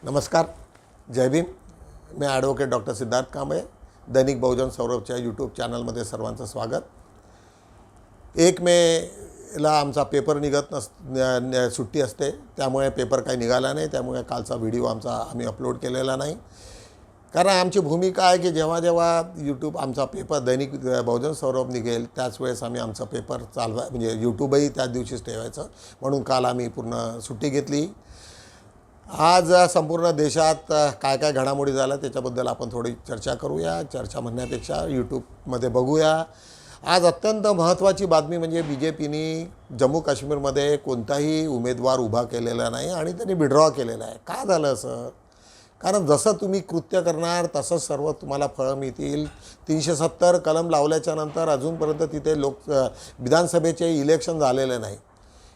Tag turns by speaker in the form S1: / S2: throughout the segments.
S1: नमस्कार, जय भीम. मी advocate doctor Siddharth Kamble. दैनिक बहुजन सौरभच्या YouTube चॅनलमध्ये सर्वांचं स्वागत. 1 मेला आमचा पेपर निघत सुट्टी असते, त्यामुळे पेपर काही निघाला नाही. त्यामुळे कालचा व्हिडिओ आम्ही अपलोड केलेला नाही. कारण आमची भूमिका आहे की जेव्हा जेव्हा यूट्यूब आमचा पेपर दैनिक बहुजन सौरभ निघेल त्याच वेळेस आम्ही आमचा पेपर म्हणजे यूट्यूबही त्याच दिवशीच ठेवायचं. म्हणून काल आम्ही पूर्ण सुट्टी घेतली. आज संपूर्ण देशात काय काय घडामोडी झाल्या त्याच्याबद्दल आपण थोडी चर्चा करूया. चर्चा म्हणण्यापेक्षा यूट्यूबमध्ये बघूया. आज अत्यंत महत्त्वाची बातमी म्हणजे BJPनी जम्मू काश्मीरमध्ये कोणताही उमेदवार उभा केलेला नाही आणि त्यांनी विड्रॉ केलेला आहे. का झालं असं? कारण जसं तुम्ही कृत्य करणार तसंच सर्व तुम्हाला फळं मिळतील. 370 कलम लावल्याच्या नंतर अजूनपर्यंत तिथे विधानसभेचे इलेक्शन झालेले नाही.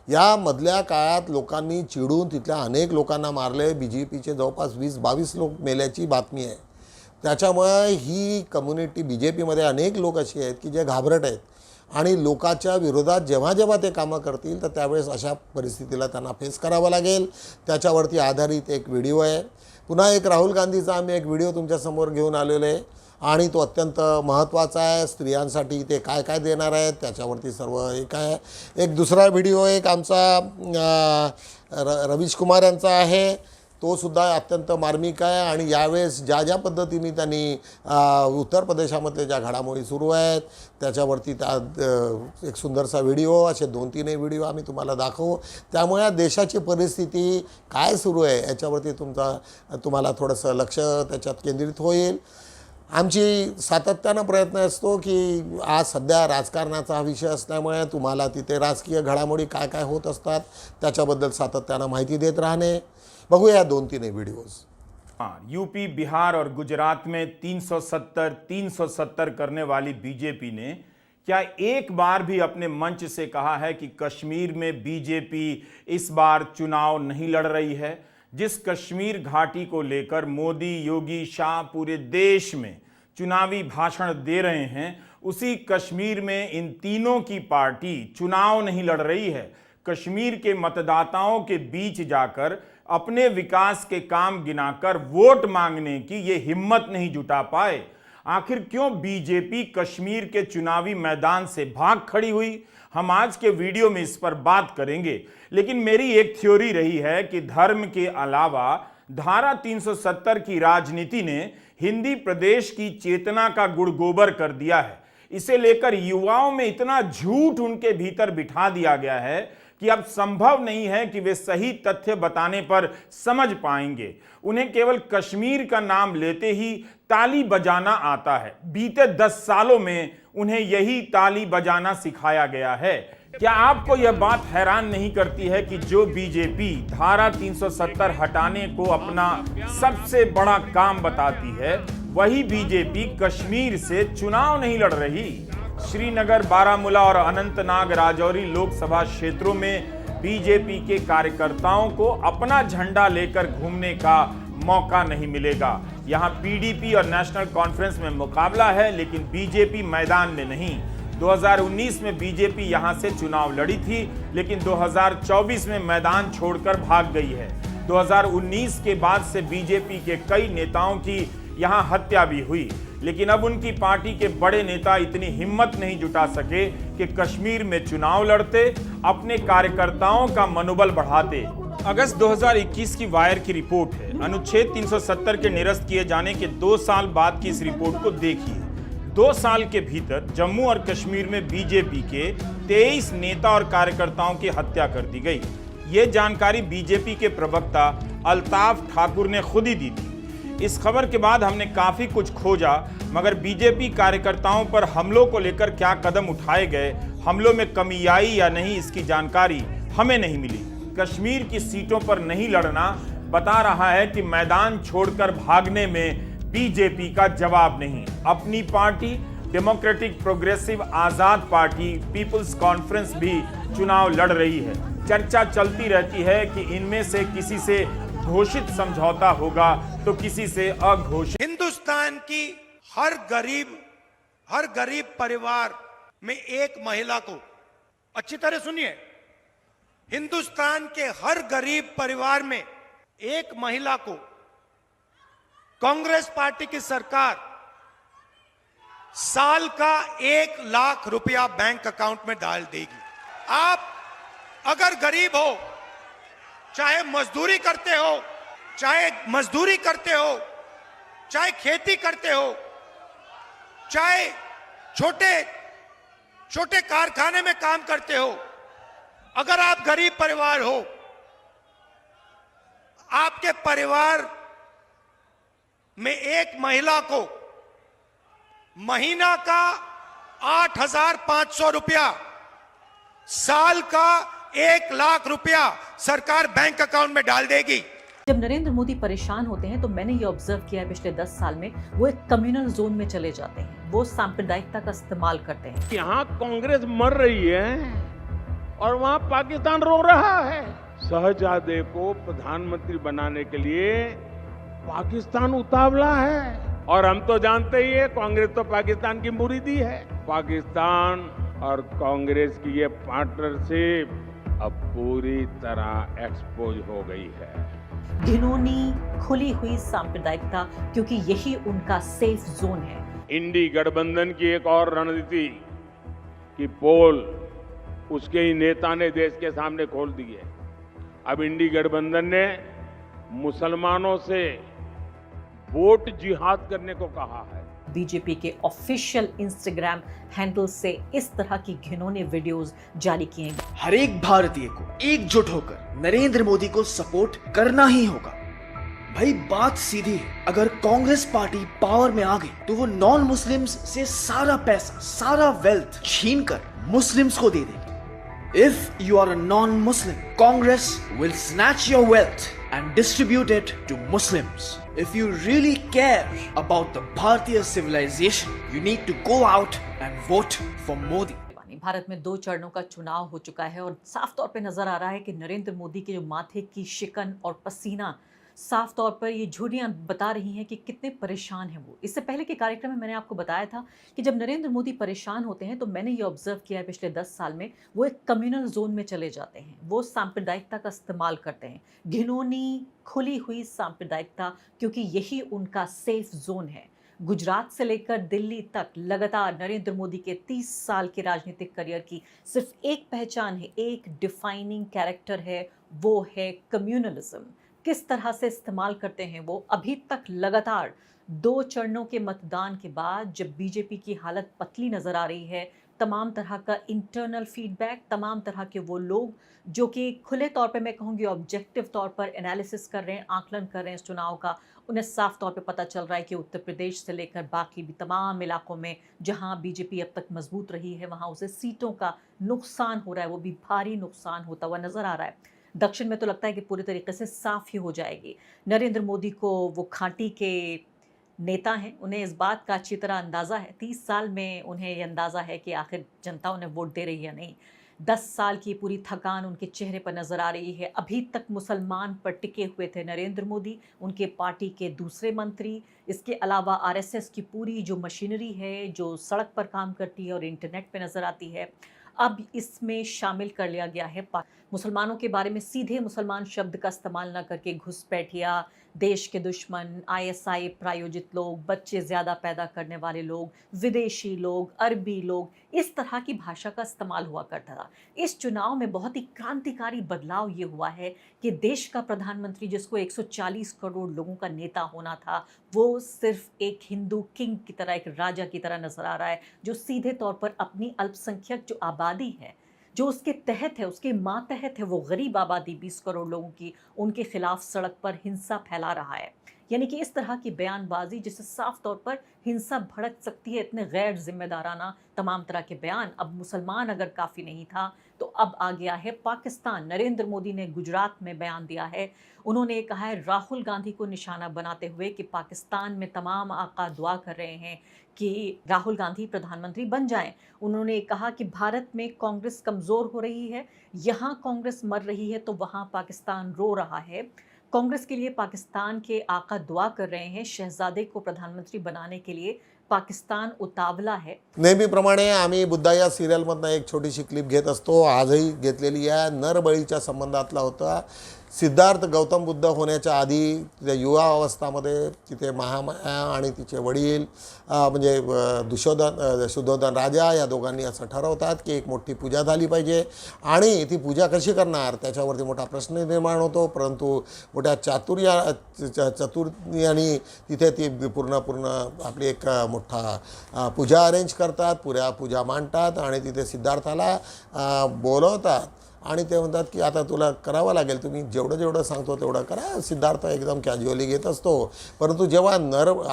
S1: या मधल्या काळात लोकांनी चिडून तिथल्या अनेक लोकांना मारले. BJPचे जवळपास 20-22 लोक मेल्याची बातमी आहे. त्याच्यामुळे ही कम्युनिटी BJPमध्ये अनेक लोक अशी आहेत की जे घाबरट आहेत आणि लोकांच्या विरोधात जेव्हा जेव्हा ते कामं करतील तर त्यावेळेस अशा परिस्थितीला त्यांना फेस करावं लागेल. त्याच्यावरती आधारित एक व्हिडिओ आहे. पुन्हा एक राहुल गांधीचा आम्ही एक व्हिडिओ तुमच्यासमोर घेऊन आलेलो आहे आणि तो अत्यंत महत्त्वाचा आहे. स्त्रियांसाठी ते काय काय देणार आहेत त्याच्यावरती सर्व एक आहे. एक दुसरा व्हिडिओ एक आमचा रवीश कुमार यांचा आहे. तो सुद्धा अत्यंत मार्मिक आहे आणि यावेळेस ज्या पद्धतीने त्यांनी उत्तर प्रदेशामधले ज्या घडामोडी सुरू आहेत त्याच्यावरती एक सुंदरसा व्हिडिओ, असे 2-3 व्हिडिओ आम्ही तुम्हाला दाखवू. त्यामुळे देशाची परिस्थिती काय सुरू आहे याच्यावरती तुम्हाला थोडंसं लक्ष त्याच्यात केंद्रित होईल. आमची सातत्यानं प्रयत्न असतो की आज सध्या राजकारणाचा हा विषय असल्यामुळे तुम्हाला तिथे राजकीय घडामोडी काय काय होत असतात त्याच्याबद्दल सातत्यानं माहिती देत राहणे. बघूया 2-3 वीडियोज़.
S2: यूपी, बिहार और गुजरात में 370 करने वाली बीजेपी ने क्या एक बार भी अपने मंच से कहा है कि कश्मीर में बीजेपी इस बार चुनाव नहीं लड़ रही है? जिस कश्मीर घाटी को लेकर मोदी, योगी, शाह पूरे देश में चुनावी भाषण दे रहे हैं, उसी कश्मीर में इन तीनों की पार्टी चुनाव नहीं लड़ रही है. कश्मीर के मतदाताओं के बीच जाकर अपने विकास के काम गिनाकर वोट मांगने की ये हिम्मत नहीं जुटा पाए. आखिर क्यों बीजेपी कश्मीर के चुनावी मैदान से भाग खड़ी हुई? हम आज के वीडियो में इस पर बात करेंगे. लेकिन मेरी एक थ्योरी रही है कि धर्म के अलावा धारा 370 की राजनीति ने हिंदी प्रदेश की चेतना का गुड़ गोबर कर दिया है. इसे लेकर युवाओं में इतना झूठ उनके भीतर बिठा दिया गया है कि अब संभव नहीं है कि वे सही तथ्य बताने पर समझ पाएंगे. उन्हें केवल कश्मीर का नाम लेते ही ताली बजाना आता है. बीते 10 सालों में उन्हें यही ताली बजाना सिखाया गया है. क्या आपको यह बात हैरान नहीं करती है कि जो बीजेपी धारा 370 हटाने को अपना सबसे बड़ा काम बताती है, वही बीजेपी कश्मीर से चुनाव नहीं लड़ रही? श्रीनगर, बारामूला और अनंतनाग राजौरी लोकसभा क्षेत्रों में बीजेपी के कार्यकर्ताओं को अपना झंडा लेकर घूमने का मौका नहीं मिलेगा. यहां PDP और नेशनल कॉन्फ्रेंस में मुकाबला है, लेकिन बीजेपी मैदान में नहीं. 2019 में बीजेपी यहां से चुनाव लड़ी थी, लेकिन 2024 में मैदान छोड़कर भाग गई है. 2019 के बाद से बीजेपी के कई नेताओं की यहां हत्या भी हुई, लेकिन अब उनकी पार्टी के बड़े नेता इतनी हिम्मत नहीं जुटा सके कि कश्मीर में चुनाव लड़ते, अपने कार्यकर्ताओं का मनोबल बढ़ाते. अगस्त 2021 की वायर की रिपोर्ट है. अनुच्छेद 370 के निरस्त किए जाने के 2 साल बाद की इस रिपोर्ट को देखिए. 2 साल के भीतर जम्मू और कश्मीर में बीजेपी के 23 नेता और कार्यकर्ताओं की हत्या कर दी गई. ये जानकारी बीजेपी के प्रवक्ता अल्ताफ ठाकुर ने खुद ही दी थी. इस खबर के बाद हमने काफी कुछ खोजा, मगर बीजेपी कार्यकर्ताओं पर हमलों को लेकर क्या कदम उठाए गए, हमलों में कमी आई या नहीं, इसकी जानकारी हमें नहीं मिली. कश्मीर की सीटों पर नहीं लड़ना बता रहा है कि मैदान छोड़कर भागने में बीजेपी का जवाब नहीं. अपनी party democratic progressive Azad party people's conference भी चुनाव लड़ रही है. चर्चा चलती रहती है कि इनमें से किसी से घोषित समझौता होगा तो किसी से अघोषित.
S3: हिंदुस्तान की हर गरीब परिवार में एक महिला को, अच्छी तरह सुनिए, हिंदुस्तान के हर गरीब परिवार में एक महिला को कांग्रेस पार्टी की सरकार साल का 1 लाख रुपया बैंक अकाउंट में डाल देगी। आप अगर गरीब हो, चाहे मजदूरी करते हो, चाहे खेती करते हो, चाहे छोटे छोटे कारखाने में काम करते हो, अगर आप गरीब परिवार हो, आपके परिवार में एक महिला को महीना का 8,500 रुपया, साल का 1 लाख रुपया सरकार बैंक अकाउंट में डाल देगी।
S4: जब नरेंद्र मोदी परेशान होते हैं तो मैंने ये ऑब्जर्व किया है पिछले 10 साल में, वो एक कम्युनल जोन में चले जाते हैं, वो सांप्रदायिकता का इस्तेमाल करते हैं।
S5: यहाँ कांग्रेस मर रही है और वहाँ पाकिस्तान रो रहा है। शहजादे को प्रधानमंत्री बनाने के लिए पाकिस्तान उतावला है और हम तो जानते ही है कांग्रेस तो पाकिस्तान की मुरीदी है। पाकिस्तान और कांग्रेस की ये पार्टनरशिप अब पूरी तरह एक्सपोज हो गई है।
S4: घिनौनी खुली हुई सांप्रदायिकता, क्योंकि यही उनका सेफ जोन है।
S5: इंडी गठबंधन की एक और रणनीति की पोल उसके ही नेता ने देश के सामने खोल दी है। अब इंडी गठबंधन ने मुसलमानों से वोट जिहाद करने को कहा है।
S4: बीजेपी के ऑफिशियल इंस्टाग्राम हैंडल से इस तरह की घिनौने वीडियोस जारी किए गए।
S6: हर एक भारतीय को एकजुट होकर नरेंद्र मोदी को सपोर्ट करना ही होगा। भाई बात सीधी है, अगर कांग्रेस पार्टी पावर में आ गई तो वो नॉन मुस्लिम्स से सारा पैसा, सारा वेल्थ छीन कर मुस्लिम्स को दे देगी। If you are a non-Muslim, Congress will snatch your wealth and distribute it to Muslims. If you really care about the Bharatiya civilization, you need to go out and vote for Modi.
S4: Bharat में 2 चरणों का चुनाव हो चुका है और साफ तौर पे नजर आ रहा है कि नरेंद्र मोदी के जो माथे की शिकन और पसीना, साफ तौर पर ये झुर्रियां बता रही हैं कि कितने परेशान हैं वो। इससे पहले के कार्यक्रम में मैंने आपको बताया था कि जब नरेंद्र मोदी परेशान होते हैं तो मैंने ये ऑब्जर्व किया है पिछले 10 साल में, वो एक कम्युनल जोन में चले जाते हैं, वो सांप्रदायिकता का इस्तेमाल करते हैं। घिनौनी खुली हुई सांप्रदायिकता, क्योंकि यही उनका सेफ जोन है। गुजरात से लेकर दिल्ली तक लगातार नरेंद्र मोदी के 30 साल के राजनीतिक करियर की सिर्फ एक पहचान है, एक डिफाइनिंग कैरेक्टर है, वो है कम्युनलिज्म। किस तरह से इस्तेमाल करते हैं वो अभी तक लगातार 2 चरणों के मतदान के बाद, जब बीजेपी की हालत पतली नजर आ रही है, तमाम तरह का इंटरनल फीडबैक, तमाम तरह के वो लोग जो कि खुले तौर पे मैं कहूँगी ऑब्जेक्टिव तौर पर एनालिसिस कर रहे हैं, आकलन कर रहे हैं इस चुनाव का, उन्हें साफ तौर पे पता चल रहा है कि उत्तर प्रदेश से लेकर बाकी भी तमाम इलाकों में जहां बीजेपी अब तक मजबूत रही है, वहां उसे सीटों का नुकसान हो रहा है, वो भी भारी नुकसान होता हुआ नजर आ रहा है। दक्षिण में तो लगता है कि पूरी तरीके से साफ ही हो जाएगी। नरेंद्र मोदी को वो घाटी के नेता हैं, उन्हें इस बात का अच्छी तरह अंदाज़ा है, 30 साल में उन्हें ये अंदाज़ा है कि आखिर जनता उन्हें वोट दे रही है या नहीं। 10 साल की पूरी थकान उनके चेहरे पर नजर आ रही है। अभी तक मुसलमान पर टिके हुए थे नरेंद्र मोदी, उनके पार्टी के दूसरे मंत्री, इसके अलावा आरएसएस की पूरी जो मशीनरी है जो सड़क पर काम करती है और इंटरनेट पे नजर आती है, अब इसमें शामिल कर लिया गया है मुसलमानों के बारे में सीधे मुसलमान शब्द का इस्तेमाल न करके घुसपैठिया, देश के दुश्मन, आईएसआई प्रायोजित लोग, बच्चे ज़्यादा पैदा करने वाले लोग, विदेशी लोग, अरबी लोग, इस तरह की भाषा का इस्तेमाल हुआ करता था। इस चुनाव में बहुत ही क्रांतिकारी बदलाव ये हुआ है कि देश का प्रधानमंत्री, जिसको 140 करोड़ लोगों का नेता होना था, वो सिर्फ एक हिंदू किंग की तरह, एक राजा की तरह नजर आ रहा है, जो सीधे तौर पर अपनी अल्पसंख्यक जो आबादी है, जो उसके तहत है, उसके मातहत है, वो गरीब आबादी 20 करोड़ लोगों की, उनके खिलाफ सड़क पर हिंसा फैला रहा है। यानी कि इस तरह की बयानबाजी जिससे साफ तौर पर हिंसा भड़क सकती है, इतने गैर जिम्मेदाराना तमाम तरह के बयान। अब मुसलमान अगर काफ़ी नहीं था तो अब आ गया है पाकिस्तान। नरेंद्र मोदी ने गुजरात में बयान दिया है, उन्होंने कहा है राहुल गांधी को निशाना बनाते हुए कि पाकिस्तान में तमाम आका दुआ कर रहे हैं कि राहुल गांधी प्रधानमंत्री बन जाएं। उन्होंने कहा कि भारत में कांग्रेस कमज़ोर हो रही है, यहाँ कांग्रेस मर रही है तो वहाँ पाकिस्तान रो रहा है। कांग्रेस के लिए पाकिस्तान के आका दुआ कर रहे हैं, शहजादे को प्रधानमंत्री बनाने के लिए पाकिस्तान उतावला है।
S1: नेहमीप्रमाणे आम्ही बुद्धा या सिरियलमधनं एक छोटीशी क्लिप घेत असतो, आजही घेतलेली आहे, नरबळीच्या संबंधातला होता। सिद्धार्थ गौतम बुद्ध होण्याच्या आधी त्या युवा अवस्थामध्ये तिथे महामाया आणि तिचे वडील म्हणजे सुधोधन राजा या दोघांनी असं ठरवतात की एक मोठी पूजा झाली पाहिजे आणि ती पूजा कशी करणार त्याच्यावरती मोठा प्रश्न निर्माण होतो. परंतु मोठ्या चतुर्यानी तिथे ती पूर्ण आपली एक मोठा पूजा अरेंज करतात, पूजा मांडतात आणि तिथे सिद्धार्थाला बोलवतात आणि ते म्हणतात की आता तुला करावं लागेल, तुम्ही जेवढं सांगतो तेवढं करा. सिद्धार्थ एकदम कॅज्युअली घेत असतो. परंतु जेव्हा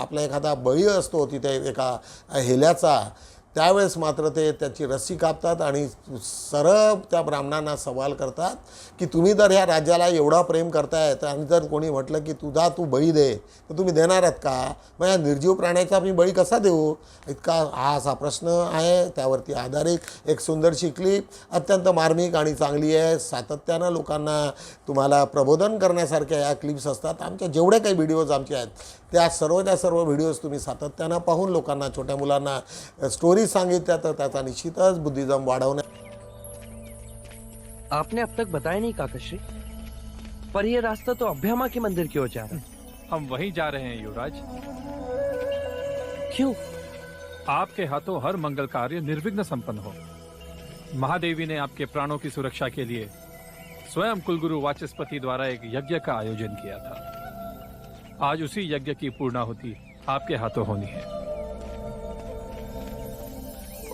S1: आपला एखादा बळी असतो तिथे एका हेल्याचा, त्यावेळेस मात्र ते त्याची रस्सी कापतात आणि सरळ त्या ब्राह्मणांना सवाल करतात की तुम्ही जर ह्या राज्याला एवढा प्रेम करतायत आणि जर कोणी म्हटलं की तू बळी दे तर तुम्ही देणार आहात का? मग या निर्जीव प्राण्याचा मी बळी कसा देऊ? इतका हा असा प्रश्न आहे. त्यावरती आधारित एक सुंदरशी क्लिप अत्यंत मार्मिक आणि चांगली आहे. सातत्यानं लोकांना तुम्हाला प्रबोधन करण्यासारख्या या क्लिप्स असतात. आमच्या जेवढे काही व्हिडिओज आमचे आहेत त्या सर्व व्हिडिओज तुम्ही सातत्यानं पाहून लोकांना, छोट्या मुलांना स्टोरी सांगितल्या तर त्याचा निश्चितच बुद्धिझम वाढवण्या.
S7: आपने अब तक बताया नहीं काकाश्री, पर ये रास्ता तो अभ्यामा के मंदिर की ओर जा रहा है.
S8: हम वहीं जा रहे हैं युवराज.
S7: क्यों?
S8: आपके हाथों हर मंगल कार्य निर्विघ्न संपन्न हो. महादेवी ने आपके प्राणों की सुरक्षा के लिए स्वयं कुलगुरु वाचस्पति द्वारा एक यज्ञ का आयोजन किया था. आज उसी यज्ञ की पूर्णाहुति आपके हाथों होनी है.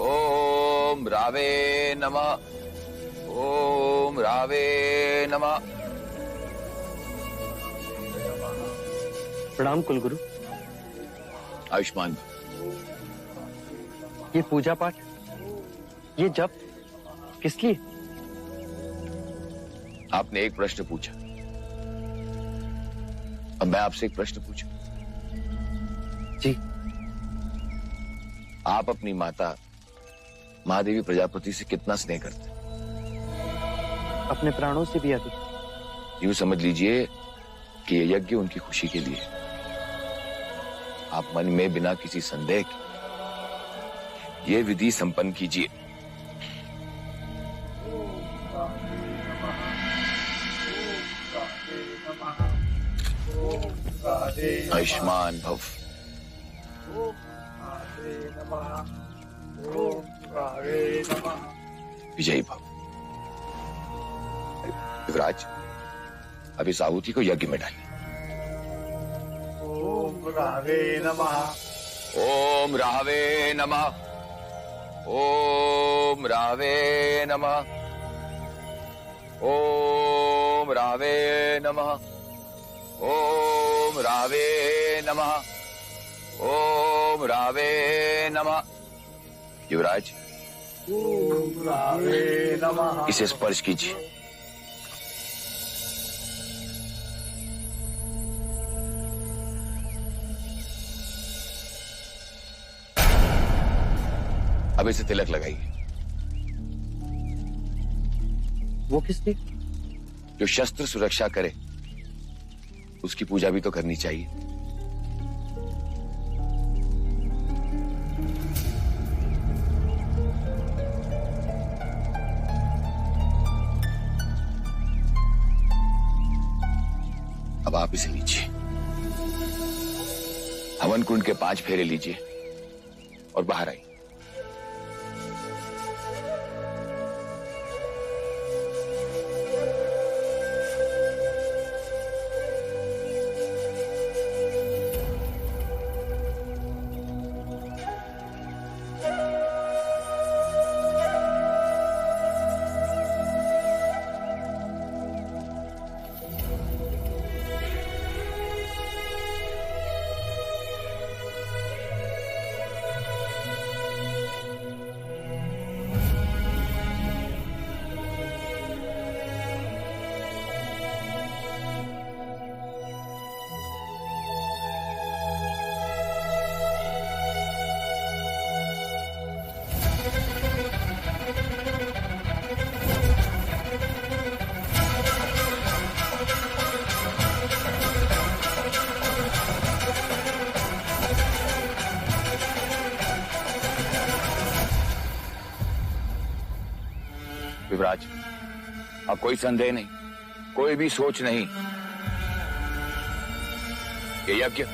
S9: ओम रावे नमः. ओम रावे नमः.
S7: प्रणाम कुलगुरु.
S9: आयुष्मान.
S7: ये पूजा पाठ, ये जप किस लिए?
S9: आपने एक प्रश्न पूछा, अब मैं आपसे एक प्रश्न पूछूं.
S7: जी.
S9: आप अपनी माता महादेवी प्रजापति से कितना स्नेह करते?
S7: अपने प्राणों से भी अधिक.
S9: यूं समझ लीजिए कि यह यज्ञ उनकी खुशी के लिए. आप मन में बिना किसी संदेह के ये विधि संपन्न कीजिए. आयुष्मान भव. विजयी भव. युवराज, अब इस आहुति को यज्ञ में डालिए.
S3: ओम रावे नमः.
S9: ओम रावे नमः. ओम रावे नमः. ओम रावे नमः. ओम रावे नमः. ओम रावे नमः. युवराज,
S3: ओम रावे नमः.
S9: इसे स्पर्श कीजिए. अब इसे तिलक लगाइए.
S7: वो किस लिए?
S9: जो शस्त्र सुरक्षा करे उसकी पूजा भी तो करनी चाहिए. अब आप इसे लीजिए. हवन कुंड के 5 फेरे लीजिए और बाहर आइए. युवराज, अब कोई संदेह नहीं, कोई भी सोच नहीं। ये यज्ञ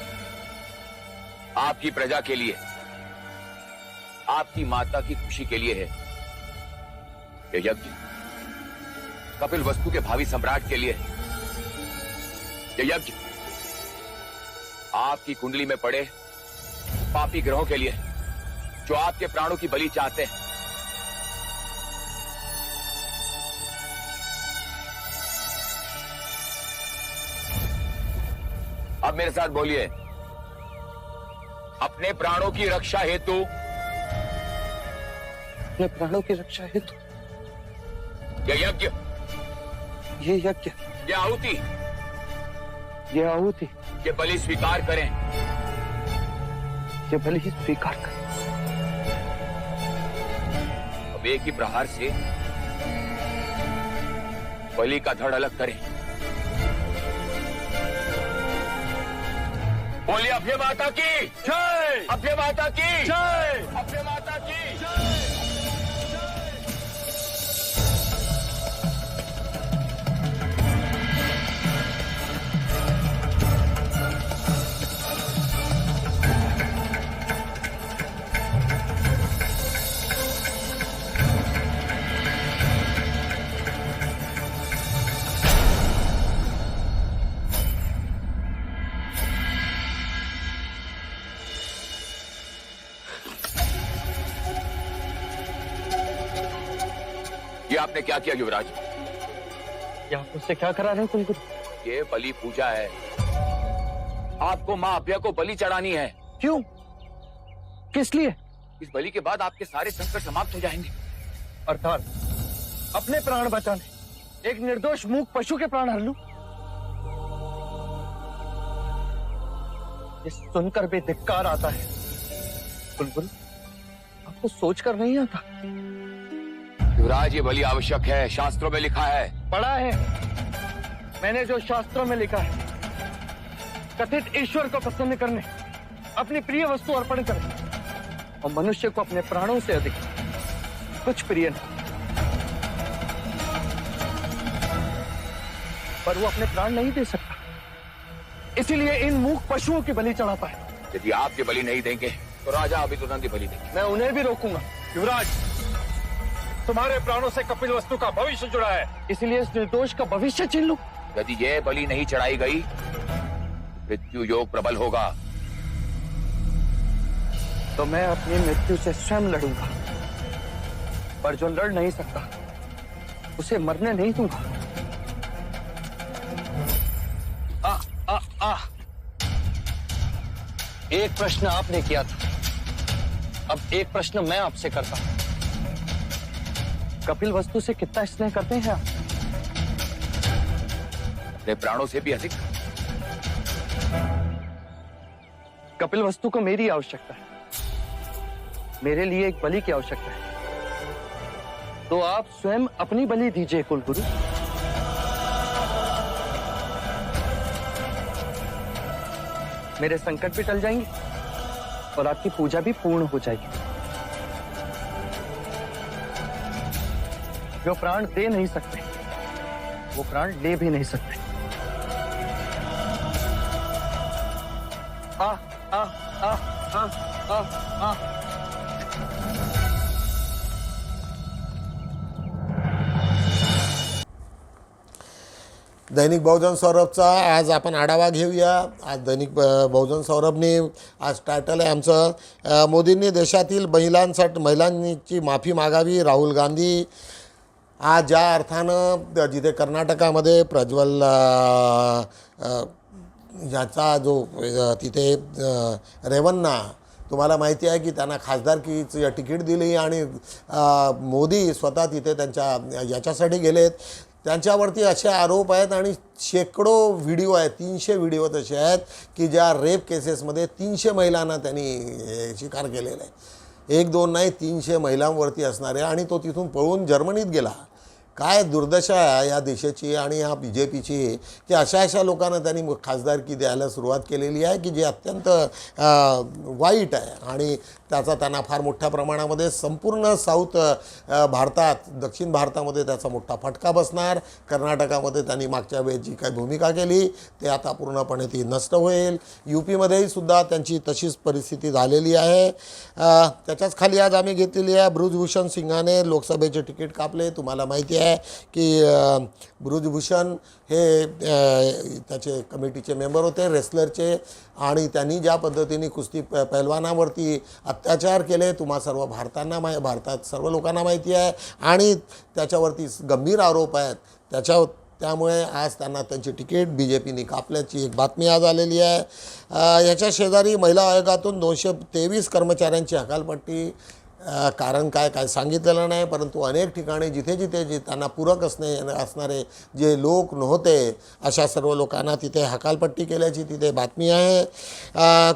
S9: आपकी प्रजा के लिए, आपकी माता की खुशी के लिए है। ये यज्ञ कपिल वस्तु के भावी सम्राट के लिए है। ये यज्ञ आपकी कुंडली में पड़े पापी ग्रहों के लिए, जो आपके प्राणों की बलि चाहते हैं। अब मेरे साथ बोलिए, अपने प्राणों की रक्षा हेतु,
S7: अपने प्राणों की रक्षा हेतु
S9: ये यज्ञ, ये आहुति,
S7: ये आहुति,
S9: ये बलि स्वीकार करें।
S7: ये बलि ही स्वीकार करें।
S9: अब एक ही प्रहार से बलि का धड़ अलग करें। बोलिए अभय माता की जय, अभय माता की जय, अभय माता की जय। ये आपने क्या किया युवराज?
S7: ये आप मुझसे क्या करा रहे हैं कुलगुरु?
S9: ये बलि पूजा है। आपको मां अभय को बलि चढ़ानी है।
S7: क्यों? किस लिए?
S9: इस बलि के बाद आपके सारे संकट समाप्त हो जाएंगे।
S7: अर्थात अपने प्राण बचाने एक निर्दोष मूक पशु के प्राण हर लूं? ये सुनकर भी धिक्कार आता है कुलगुरु। आपको सोचकर नहीं आता?
S9: युवराज, ये बलि आवश्यक है, शास्त्रों में लिखा है।
S7: पढ़ा है मैंने जो शास्त्रों में लिखा है। कथित ईश्वर को प्रसन्न करने अपनी प्रिय वस्तु अर्पण करें, और मनुष्य को अपने प्राणों से अधिक कुछ प्रिय नहीं। पर वो अपने प्राण नहीं दे सकता, इसीलिए इन मूक पशुओं की बलि चढ़ाता है।
S9: यदि आप ये बलि नहीं देंगे तो राजा अभी तुरंत ही बलि देंगे।
S7: मैं उन्हें भी रोकूंगा।
S8: युवराज, तुम्हारे प्राणों से कपिल वस्तु का भविष्य जुड़ा है,
S7: इसलिए इस निर्दोष का भविष्य छीन लूं।
S9: यदि ये बलि नहीं चढ़ाई गई, मृत्यु योग प्रबल होगा।
S7: तो मैं अपनी मृत्यु से स्वयं लड़ूंगा, पर जो लड़ नहीं सकता उसे मरने नहीं दूंगा। एक प्रश्न आपने किया था, अब एक प्रश्न मैं आपसे करता हूं। कपिल वस्तु से कितना स्नेह करते हैं आप?
S9: अपने प्राणों से भी अधिक।
S7: कपिल वस्तु को मेरी आवश्यकता है, मेरे लिए एक बलि की आवश्यकता है। तो आप स्वयं अपनी बलि दीजिए कुलगुरु। मेरे संकट भी टल जाएंगे और आपकी पूजा भी पूर्ण हो जाएगी। जो प्राण दे नहीं सकते वो प्राण ले भी नहीं सकते। आ आ आ आ आ आ
S1: दैनिक बहुजन सौरभचा आज आपण आढावा घेऊया। आज दैनिक बहुजन सौरभने आज टायटल आहे आमचं, मोदींनी देशातील महिलांची माफी मागावी, राहुल गांधी। आज ज्या अर्थानं जिथे कर्नाटकामध्ये प्रज्वल याचा जो तिथे रेवन्ना, तुम्हाला माहिती आहे की त्यांना खासदारकीचं तिकीट दिली आणि मोदी स्वतः तिथे त्यांच्या याच्यासाठी गेलेत। त्यांच्यावरती असे आरोप आहेत आणि शेकडो व्हिडिओ आहेत, 300 व्हिडिओ तसे आहेत की ज्या रेप केसेसमध्ये 300 महिलांना त्यांनी शिकार केलेला आहे। एक दोन नाही, 300 महिलांवरती असणारे। आणि तो तिथून पळून जर्मनीत गेला, काय दुर्दशा आहे या देशाची आणि या BJPची की अशा लोकांना त्यांनी खासदारकी द्यायला सुरुवात केलेली आहे की जे अत्यंत वाईट आहे आणि त्याचा त्यांना फार मोठ्या प्रमाणामध्ये संपूर्ण साऊथ भारतात दक्षिण भारतामध्ये त्याचा मोठा फटका बसणार. कर्नाटकामध्ये त्यांनी मागच्या वेळेस जी काही भूमिका केली ते आता पूर्णपणे ती नष्ट होईल. UPमध्येही सुद्धा त्यांची तशीच परिस्थिती झालेली आहे. त्याच्याच खाली आज आम्ही घेतलेली आहे ब्रुजभूषण सिंगाने लोकसभेचे तिकीट कापले. तुम्हाला माहिती आहे की ब्रुजभूषण हे त्याचे कमिटीचे मेंबर होते रेसलरचे आणि त्यांनी ज्या पद्धतीने कुस्ती पैलवानावरती अत्याचार केले तुम्हा सर्व भारतात सर्व लोकांना माहिती आहे आणि त्याच्यावरती गंभीर आरोप आहेत. त्यामुळे आज त्यांना त्यांची तिकीट BJPने कापल्याची एक बातमी आज आलेली आहे. याच्या शेजारी महिला आयोगातून 223 कर्मचाऱ्यांची हकालपट्टी. कारण काय सांगितलेलं नाही, परंतु अनेक ठिकाणी जिथे जे त्यांना पूरक असणारे जे लोक नव्हते अशा सर्व लोकांना तिथे हकालपट्टी केल्याची तिथे बातमी आहे.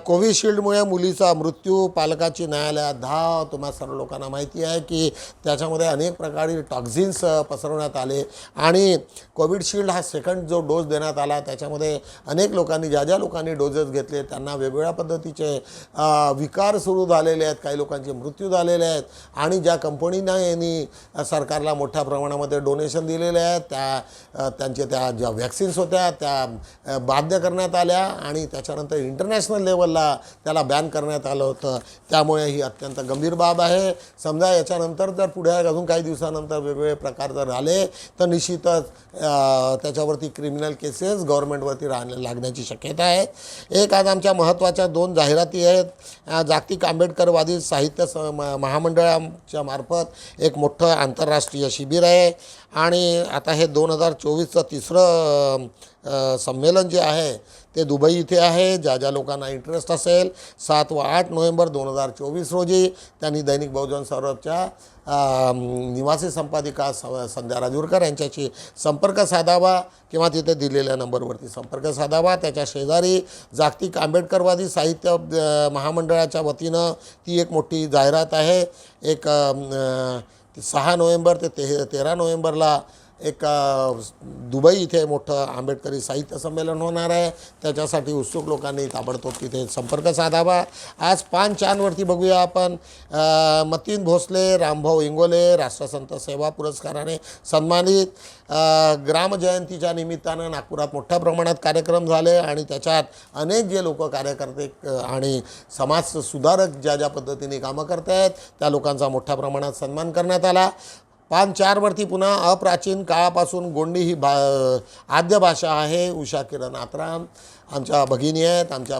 S1: कोविशिल्डमुळे मुलीचा मृत्यू, पालकाची न्यायालयात धाव. तुम्हा सर्व लोकांना माहिती आहे की त्याच्यामध्ये अनेक प्रकारे टॉक्झिन्स पसरवण्यात आले आणि कोविडशिल्ड हा सेकंड जो डोस देण्यात आला त्याच्यामध्ये अनेक लोकांनी ज्या लोकांनी डोजेस घेतले त्यांना वेगवेगळ्या पद्धतीचे विकार सुरू झालेले आहेत. काही लोकांचे मृत्यू झाले आहेत आणि ज्या कंपनीनं यांनी सरकारला मोठ्या प्रमाणामध्ये डोनेशन दिलेले आहेत त्यांच्या ज्या वॅक्सिन्स होत्या त्या बाध्य करण्यात आल्या आणि त्याच्यानंतर इंटरनॅशनल लेवलला त्याला बॅन करण्यात आलं होतं. त्यामुळे ही अत्यंत गंभीर बाब आहे. समजा याच्यानंतर जर पुढे अजून काही दिवसानंतर वेगवेगळे प्रकार जर आले तर निश्चितच त्याच्यावरती क्रिमिनल केसेस गव्हर्नमेंटवरती लागण्याची शक्यता आहे. एक आज आमच्या महत्त्वाच्या 2 जाहिराती आहेत. जागतिक आंबेडकरवादी साहित्य महामंडळाच्या मार्फत एक मोठं आंतरराष्ट्रीय शिबिर आहे आणि आता हे 2024चं तिसरं संमेलन जे आहे ते दुबई इथे आहे. ज्या लोकांना इंटरेस्ट असेल 7 व 8 नोव्हेंबर 2024 रोजी त्यांनी दैनिक बहुजन सौरभच्या निवासी संपादिका संध्या राजूरकर यांच्याशी संपर्क साधावा किंवा तिथे दिलेल्या नंबरवरती संपर्क साधावा. त्याच्या शेजारी जागतिक आंबेडकरवादी साहित्य महामंडळाच्या वतीनं ती एक मोठी जाहिरात आहे. एक 6 नोव्हेंबर ते 13 नोव्हेंबरला एक दुबई इथे मोठं आंबेडकरी साहित्य संमेलन होणार आहे. त्याच्यासाठी उत्सुक लोकांनी ताबडतोब तिथे संपर्क साधावा. आज 5 चांदवरती बघूया आपण. मतीन भोसले, रामभाऊ इंगोले राष्ट्रसंत सेवा पुरस्काराने सन्मानित. ग्रामजयंतीच्या निमित्तानं नागपुरात मोठ्या प्रमाणात कार्यक्रम झाले आणि त्याच्यात अनेक जे लोक कार्यकर्ते आणि समाज सुधारक ज्या पद्धतीने कामं करत आहेत त्या लोकांचा मोठ्या प्रमाणात सन्मान करण्यात आला. 5-4वरती पुन्हा अप्राचीन काळापासून गोंडी ही आद्य भाषा आहे. उषा किरण आत्राम आमच्या भगिनी आहेत, आमच्या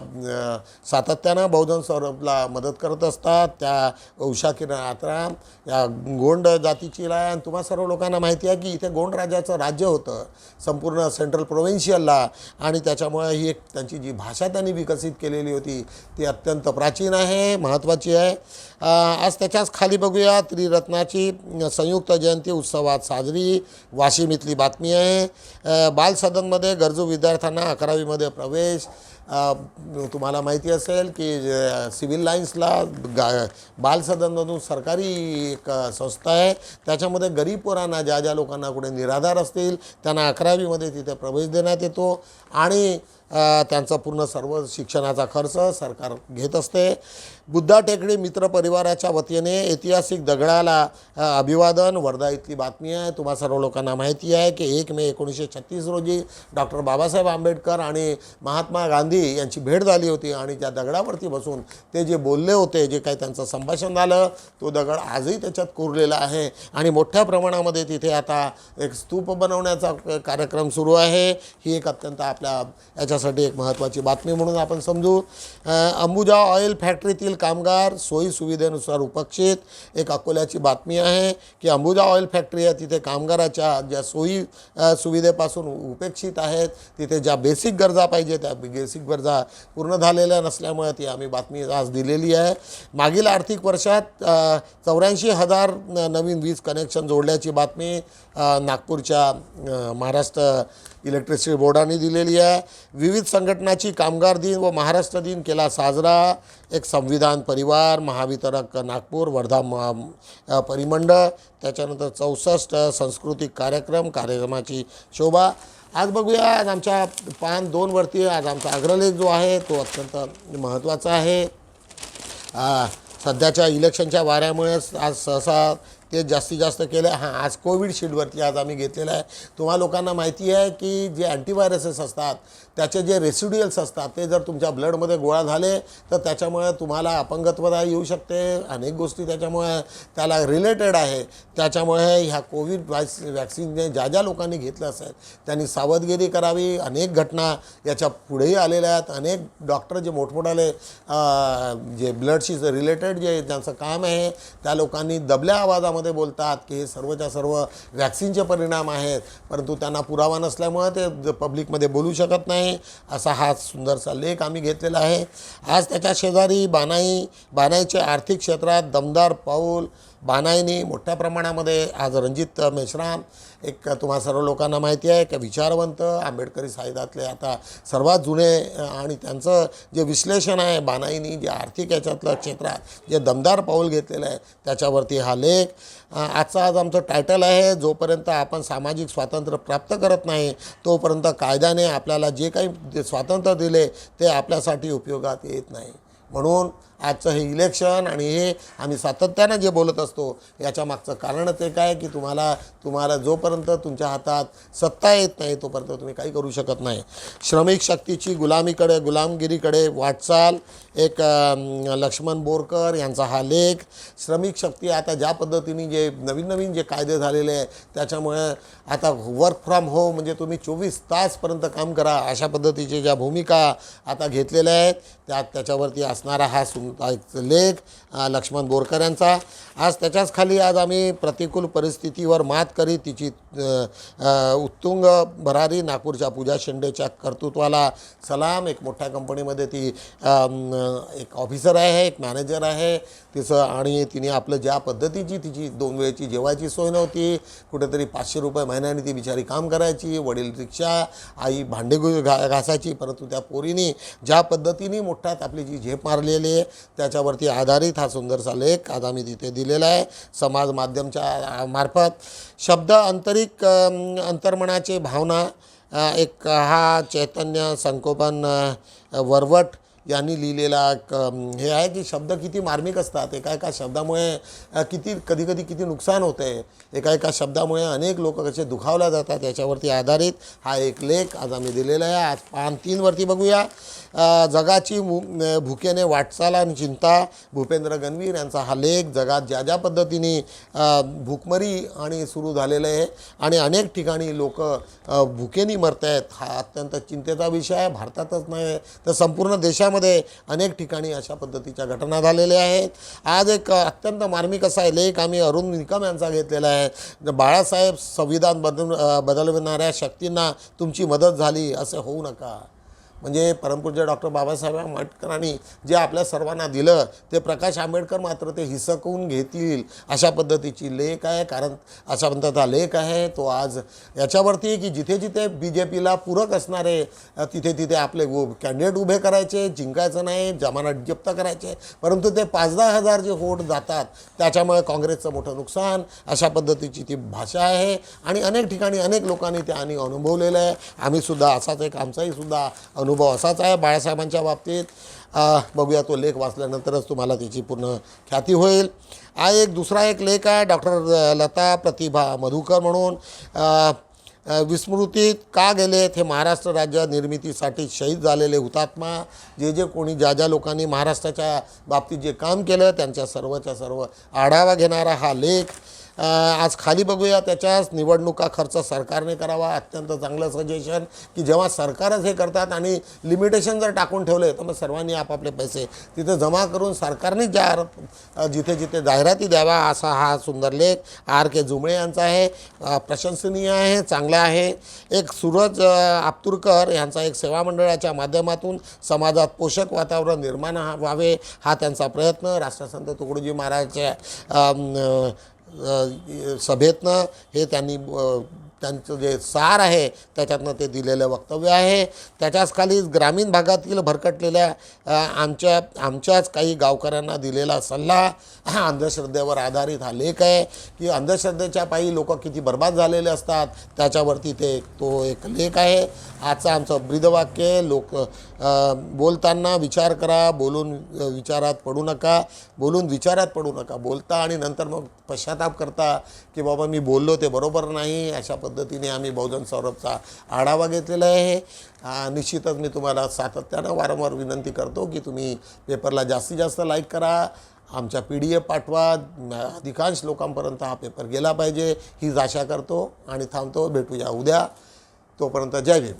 S1: सातत्यानं बहुजन सौरभला मदत करत असतात. त्या उषा किरण आत्राम या गोंड जातीची आहे आणि तुम्हा सर्व लोकांना माहिती आहे की इथे गोंड राजाचं राज्य होतं संपूर्ण सेंट्रल प्रोव्हिन्शियलला आणि त्याच्यामुळे ही एक त्यांची जी भाषा त्यांनी विकसित केलेली होती ती अत्यंत प्राचीन आहे, महत्त्वाची आहे. आज त्याच्याच खाली बघूया त्रिरत्नाची संयुक्त जयंती उत्सवात साजरी. वाशिम इथली बातमी आहे. बालसदनमध्ये गरजू विद्यार्थ्यांना 11वीमध्ये प्रवेश. तुम्हाला माहिती असेल की सिव्हिल लाईन्सला बालसदनमधून सरकारी एक संस्था आहे. त्याच्यामध्ये गरीब पोरांना ज्या लोकांना कुठे निराधार असतील त्यांना 11वीमध्ये तिथे प्रवेश देण्यात येतो आणि त्यांचा पूर्ण सर्व शिक्षणाचा खर्च सरकार घेत असते. बुद्धा टेकडी मित्र परिवाराच्या वतीने ऐतिहासिक दगडाला अभिवादन. वर्धा इथली बातमी आहे. तुम्हा सर्व लोकांना माहिती आहे की 1 मे 1936 रोजी डॉक्टर बाबासाहेब आंबेडकर आणि महात्मा गांधी यांची भेट झाली होती आणि त्या दगडावरती बसून ते जे बोलले होते, जे काही त्यांचं संभाषण झालं, तो दगड आजही त्याच्यात कोरलेला आहे आणि मोठ्या प्रमाणामध्ये तिथे आता एक स्तूप बनवण्याचा कार्यक्रम सुरू आहे. ही एक अत्यंत आपल्या याच्यासाठी एक महत्त्वाची बातमी म्हणून आपण समजू. अंबुजा ऑइल फॅक्टरीतील कामगार सोयी सुविधेनुसार उपेक्षित. एक अकोल्याची बातमी आहे की अंबुजा ऑइल फॅक्टरी आहे तिथे कामगाराच्या ज्या सोयी सुविधेपासून उपेक्षित आहेत. तिथे ज्या बेसिक गरजा पाहिजे त्या बेसिक गरजा पूर्ण झालेल्या नसल्यामुळे ती आम्ही बातमी आज दिलेली आहे. मागील आर्थिक वर्षात 84,000 नवीन वीज कनेक्शन जोडल्याची बातमी नागपूरच्या महाराष्ट्र इलेक्ट्रिसिटी बोर्डाने दिलेली आहे. विविध संघटनाची कामगार दिन व महाराष्ट्र दिन केला साजरा. एक संविधान परिवार, महावितरक नागपूर, वर्धा परिमंडळ, त्याच्यानंतर 64 सांस्कृतिक कार्यक्रमाची शोभा. आज बघूया, आज आमच्या पान 2 वरती आज आमचा अग्रलेख जो आहे तो अत्यंत महत्त्वाचा आहे. सध्याच्या इलेक्शनच्या वाऱ्यामुळे आज सहसा ते जास्तीत जास्त केलं. आज कोविडशील्डवरती आज आम्ही घेतलेलं आहे. तुम्हा लोकांना माहिती आहे की जे अँटीव्हायरसेस असतात त्याचे जे रेसिड्युअल्स असतात ते जर तुमच्या ब्लडमध्ये गोळा झाले तर त्याच्यामुळे तुम्हाला अपंगत्वता येऊ शकते. अनेक गोष्टी त्याच्यामुळे त्याला रिलेटेड आहे. त्याच्यामुळे ह्या कोविड वॅक्सिनने ज्या लोकांनी घेतलं असेल त्यांनी सावधगिरी करावी. अनेक घटना याच्या पुढेही आलेल्या आहेत. अनेक डॉक्टर जे मोठमोठाले जे ब्लडशी रिलेटेड जे ज्यांचं काम आहे त्या लोकांनी दबल्या आवाजामध्ये बोलतात की हे सर्वच्या सर्व वॅक्सिनचे परिणाम आहेत, परंतु त्यांना पुरावा नसल्यामुळे ते पब्लिकमध्ये बोलू शकत नाही. असा हा सुंदरसा लेख आम्ही घेतलेला आहे. आज त्याच्या शेजारी बाणाईचे आर्थिक क्षेत्रात दमदार पाऊल. बाणाईनी मोठ्या प्रमाणामध्ये आज रणजित मेश्राम, एक तुम्हा सर्व लोकांना माहिती आहे की विचारवंत आंबेडकरी साहित्यातले आता सर्वात जुने, आणि त्यांचं जे विश्लेषण आहे बाणाईनी जे आर्थिक याच्यातलं क्षेत्रात जे दमदार पाऊल घेतलेलं आहे त्याच्यावरती हा लेख. आजचा आज आमचं टायटल आहे, जोपर्यंत आपण सामाजिक स्वातंत्र्य प्राप्त करत नाही तोपर्यंत कायद्याने आपल्याला जे काही स्वातंत्र्य दिले ते आपल्यासाठी उपयोगात येत नाही. म्हणून आजचं हे इलेक्शन आणि हे आम्ही सातत्यानं जे बोलत असतो याच्या मागचं कारणच एक आहे की तुम्हाला जोपर्यंत तुमच्या हातात सत्ता येत नाही तोपर्यंत तुम्ही काही करू शकत नाही. श्रमिक शक्तीची गुलामगिरीकडे वाटचाल. एक लक्ष्मण बोरकर यांचा हा लेख. श्रमिक शक्ती आता ज्या पद्धतीने जे नवीन जे कायदे झालेले आहे त्याच्यामुळे आता वर्क फ्रॉम होम म्हणजे तुम्ही 24 तासपर्यंत काम करा अशा पद्धतीचे ज्या भूमिका आता घेतलेल्या आहेत त्याच्यावरती असणारा हा एक लेख लक्ष्मण बोरकर यांचा. आज त्याच्याच खाली आज आम्ही प्रतिकूल परिस्थितीवर मात करी तिची उत्तुंग भरारी. नागपूरच्या पूजा शिंदेच्या कर्तृत्वाला सलाम. एक मोठ्या कंपनीमध्ये ती एक ऑफिसर आहे, एक मॅनेजर आहे तिचं, आणि तिने आपलं ज्या पद्धतीची तिची 2 वेळची जेवायची सोय नव्हती, कुठेतरी 500 रुपये महिन्याने ती बिचारी काम करायची, वडील रिक्षा, आई भांडे घासायची, परंतु त्या पोरीने ज्या पद्धतीने मोठ्यात आपली जी झेप मारलेली आहे त्याच्यावरती आधारित हा सुंदरसा लेख आज आम्ही तिथे दिलेला आहे समाज माध्यमच्या मार्फत. शब्द अंतर्मनाचे भावना. एक हा चैतन्य संकोपन वरवट यांनी लिहिलेला हे आहे की शब्द किती मार्मिक असतात. एका शब्दामुळे कधी किती नुकसान होते. एका शब्दामुळे अनेक लोक कसे दुखावल्या जातात याच्यावरती आधारित हा एक लेख आज आम्ही दिलेला आहे. आज पान 3 वरती बघूया. जगाची भुकेने वाटचाल आणि चिंता. भूपेंद्र गणवीर यांचा हा लेख. जगात ज्या पद्धतीने भूकमरी आणि सुरू झालेलं आहे आणि अनेक ठिकाणी लोक भुकेने मरत आहेत, हा अत्यंत चिंतेचा विषय आहे. भारतातच नाही तर संपूर्ण देशामध्ये अनेक ठिकाणी अशा पद्धतीच्या घटना झालेल्या आहेत. आज एक अत्यंत मार्मिक असा लेख आम्ही अरुण निकम यांचा घेतलेला आहे. बाळासाहेब संविधान बदलवणाऱ्या शक्तींना तुमची मदत झाली असे होऊ नका. म्हणजे परमपूज्य डॉक्टर बाबासाहेब आंबेडकरांनी जे आपल्या सर्वांना दिलं ते प्रकाश आंबेडकर मात्र ते हिसकवून घेतील अशा पद्धतीची लेख आहे. कारण अशा पद्धतीचा लेख आहे तो आज याच्यावरती की जिथे BJPला पूरक असणारे तिथे आपले कॅन्डिडेट उभे करायचे, जिंकायचं नाही, जमानत जप्त करायचे, परंतु ते 5-10 हजार जे वोट जातात त्याच्यामुळे काँग्रेसचं मोठं नुकसान अशा पद्धतीची ती भाषा आहे. आणि अनेक ठिकाणी अनेक लोकांनी ते आणि अनुभवलेलं आहे. आम्हीसुद्धा असाच एक आमचाही सुद्धा अनुभव असाच आहे बाळासाहेबांच्या बाबतीत. बघूया तो लेख वाचल्यानंतरच तुम्हाला त्याची पूर्ण ख्याती होईल. हा एक दुसरा एक लेख आहे डॉक्टर लता प्रतिभा मधुकर म्हणून. विस्मृतीत का गेलेत हे महाराष्ट्र राज्य निर्मितीसाठी शहीद झालेले हुतात्मा. जे कोणी ज्या लोकांनी महाराष्ट्राच्या बाबतीत जे काम केलं त्यांच्या सर्वच्या सर्व आढावा घेणारा हा लेख. आज खाली बघूया त्याच्याच निवडणुका खर्च सरकारने करावा. अत्यंत चांगलं सजेशन की जेव्हा सरकारच हे करतात आणि लिमिटेशन जर टाकून ठेवले तर मग सर्वांनी आपापले पैसे तिथे जमा करून सरकारने जिथे जिथे जाहिराती द्यावा असा हा सुंदर लेख R.K. जुमळे यांचा आहे. प्रशंसनीय आहे, चांगला आहे. एक सूरज आपतुरकर यांचा एक सेवा मंडळाच्या माध्यमातून समाजात पोषक वातावरण निर्माण व्हावे हा त्यांचा प्रयत्न. राष्ट्रसंत तुकडोजी महाराजच्या सभेतनं हे त्यांनी त्यांचं जे सार आहे त्याच्यातनं ते दिलेलं वक्तव्य आहे. त्याच्याच खाली ग्रामीण भागातील भरकटलेल्या आमच्याच काही गावकऱ्यांना दिलेला सल्ला हा अंधश्रद्धेवर आधारित हा लेख आहे की अंधश्रद्धेच्या पायी लोक किती बर्बाद झालेले असतात त्याच्यावरती तो एक लेख आहे. आजचं आमचं ब्रीदवाक्य बोलताना विचार करा, बोलून विचारात पडू नका, बोलता आणि नंतर मग पश्चाताप करता की बाबा मी बोललो ते बरोबर नाही. अशा पद्धतीने आम्ही बहुजन सौरभचा आढावा घेतलेला आहे. निश्चितच मी तुम्हाला सातत्यानं वारंवार विनंती करतो की तुम्ही पेपरला जास्तीत जास्त लाईक करा, आमच्या PDF पाठवा, अधिकांश लोकांपर्यंत हा पेपर गेला पाहिजे हीच आशा करतो आणि थांबतो. भेटूया उद्या. तोपर्यंत जय भीम.